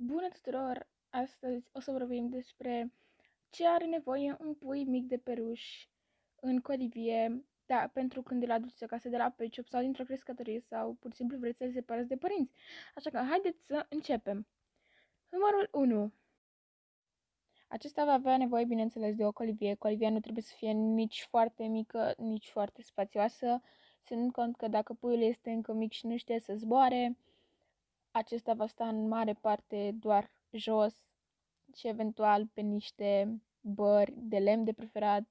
Bună tuturor! Astăzi o să vorbim despre ce are nevoie un pui mic de peluș în colivie, da, pentru când îl aduceți acasă de la pet shop sau dintr-o crescătorie sau pur și simplu vreți să-l separați de părinți. Așa că haideți să începem. Numărul 1. Acesta va avea nevoie, bineînțeles, de o colivie. Colivia nu trebuie să fie nici foarte mică, nici foarte spațioasă, ținând cont că dacă puiul este încă mic și nu știe să zboare, acesta va sta în mare parte doar jos și eventual pe niște bări de lemn de preferat,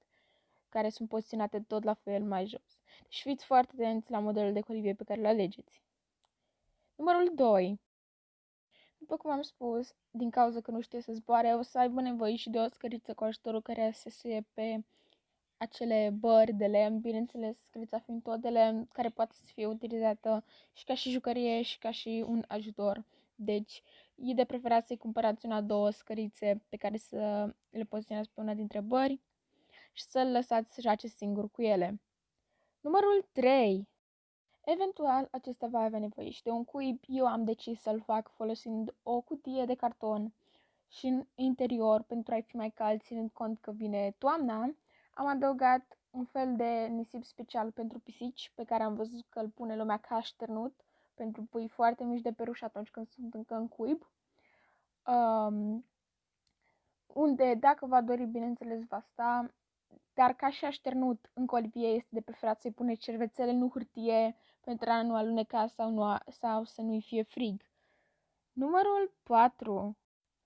care sunt poziționate tot la fel mai jos. Deci fiți foarte atenți la modelul de colivie pe care îl alegeți. Numărul 2. După cum am spus, din cauza că nu știe să zboare, o să aibă nevoie și de o scăriță cu ajutorul care se suie pe acele bări de lemn, bineînțeles, scărița fiind tot de lemn, care poate să fie utilizată și ca și jucărie și ca și un ajutor. Deci, e de preferat să-i cumpărați una-două scărițe pe care să le poziționați pe una dintre bări și să-l lăsați să joace singur cu ele. Numărul 3. Eventual, acesta va avea nevoie și de un cuib. Eu am decis să-l fac folosind o cutie de carton și în interior, pentru a-i fi mai cald, ținând cont că vine toamna, am adăugat un fel de nisip special pentru pisici, pe care am văzut că îl pune lumea ca așternut, pentru pui foarte mici de peluș atunci când sunt încă în cuib. Unde, dacă va dori, bineînțeles, va sta, dar ca și așternut în colivie este de preferat să-i puneți cervețele, nu hârtie, pentru a nu aluneca sau să nu-i fie frig. Numărul 4.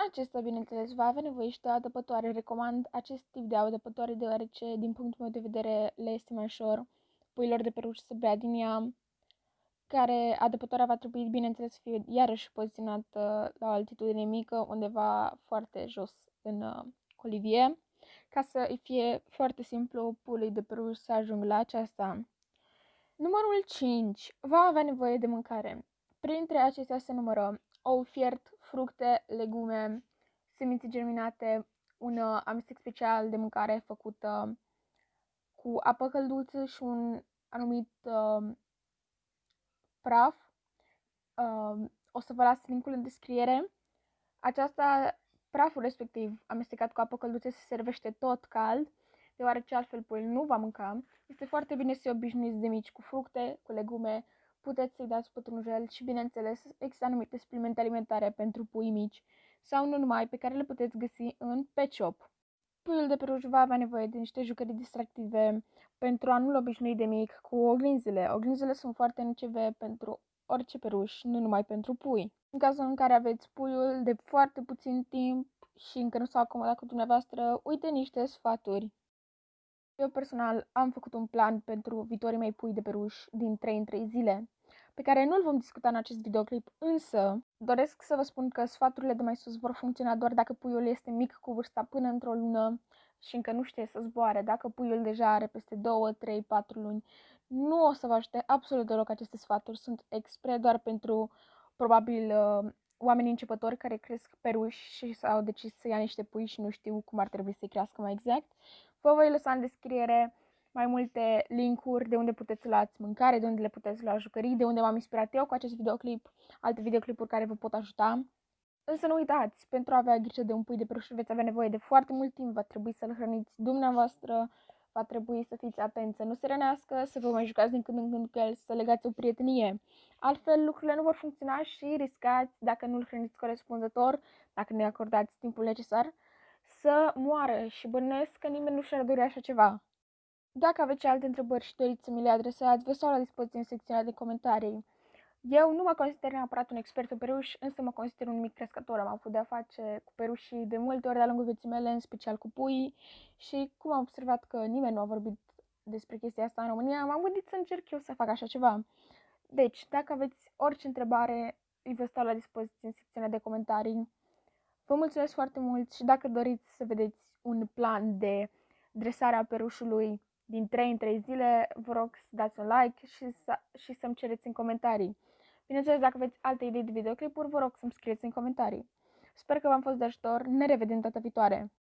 Acesta, bineînțeles, va avea nevoie și de o adăpătoare. Recomand acest tip de adăpătoare deoarece, din punctul meu de vedere, le este mai ușor puilor de peluș să bea din ea, care adăpătoarea va trebui, bineînțeles, să fie iarăși poziționată la o altitudine mică, undeva foarte jos în colivie, ca să îi fie foarte simplu pului de peluș să ajungă la aceasta. Numărul 5. Va avea nevoie de mâncare. Printre acestea se numără ou fiert, fructe, legume, semințe germinate, un amestec special de mâncare făcută cu apă călduță și un anumit praf. O să vă las linkul în descriere. Praful respectiv, amestecat cu apă călduță, se servește tot cald, deoarece altfel puiul nu va mânca. Este foarte bine să-i obișnuiți de mici cu fructe, cu legume, puteți să-i dați pătrunjel și, bineînțeles, există anumite suplimente alimentare pentru pui mici sau nu numai, pe care le puteți găsi în pet shop. Puiul de peluș va avea nevoie de niște jucării distractive pentru a nu-l obișnui de mic cu oglinzile. Oglinzile sunt foarte nocive pentru orice peluș, nu numai pentru pui. În cazul în care aveți puiul de foarte puțin timp și încă nu s-a acomodat cu dumneavoastră, uite niște sfaturi. Eu personal am făcut un plan pentru viitorii mei pui de peluș din 3 în 3 zile, pe care nu-l vom discuta în acest videoclip, însă doresc să vă spun că sfaturile de mai sus vor funcționa doar dacă puiul este mic cu vârsta până într-o lună și încă nu știe să zboare. Dacă puiul deja are peste 2, 3, 4 luni, nu o să vă ajute absolut deloc aceste sfaturi. Sunt expre doar pentru, probabil, oamenii începători care cresc peluși și s-au decis să ia niște pui și nu știu cum ar trebui să-i crească mai exact. Vă voi lăsa în descriere mai multe linkuri de unde puteți să luați mâncare, de unde le puteți lua jucării, de unde m-am inspirat eu cu acest videoclip, alte videoclipuri care vă pot ajuta. Însă nu uitați, pentru a avea grijă de un pui de peluș veți avea nevoie de foarte mult timp, va trebui să-l hrăniți dumneavoastră, va trebui să fiți atenți să nu se rănească, să vă mai jucați din când în când cu el, să legați o prietenie. Altfel lucrurile nu vor funcționa și riscați, dacă nu-l hrăniți corespunzător, dacă nu-i acordați timpul necesar, să moară și bănuiesc că nimeni nu și-ar dori așa ceva. Dacă aveți alte întrebări și doriți să mi le adresați, vă stau la dispoziție în secțiunea de comentarii. Eu nu mă consider neapărat un expert în peluș, însă mă consider un mic crescător. Am avut de-a face cu pelușii de multe ori de-a lungul vieții mele, în special cu pui, și cum am observat că nimeni nu a vorbit despre chestia asta în România, m-am gândit să încerc eu să fac așa ceva. Deci, dacă aveți orice întrebare, îi vă stau la dispoziție în secțiunea de comentarii. Vă mulțumesc foarte mult și dacă doriți să vedeți un plan de dresare a pelușului din 3 în 3 zile, vă rog să dați un like și să-mi cereți în comentarii. Bineînțeles, dacă aveți alte idei de videoclipuri, vă rog să-mi scrieți în comentarii. Sper că v-am fost de ajutor. Ne revedem data viitoare!